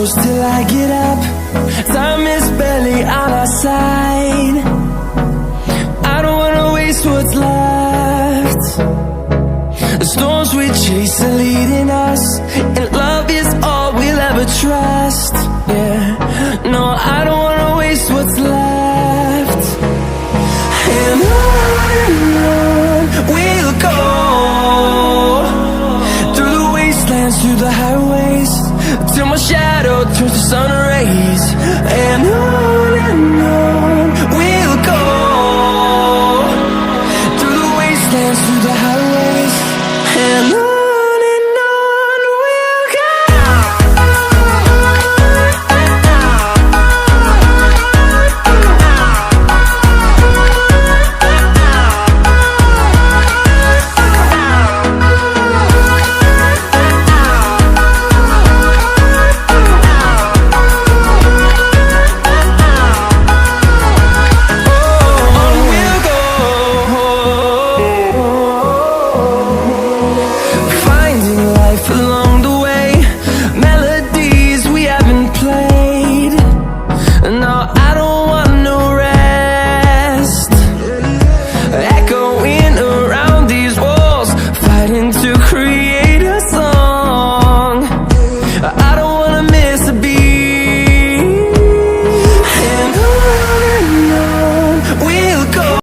close till I get up. Time is barely on our side. I don't wanna waste what's left. The storms we chase are leading us, and love is all we'll ever trust. Yeah, no, I don't wanna waste what's left. And on we'll go, through the wastelands, through the highways, till my shadow turns to sun rays. And on we'll go, through the wastelands, through the highways, and on we'll go. Finding life alone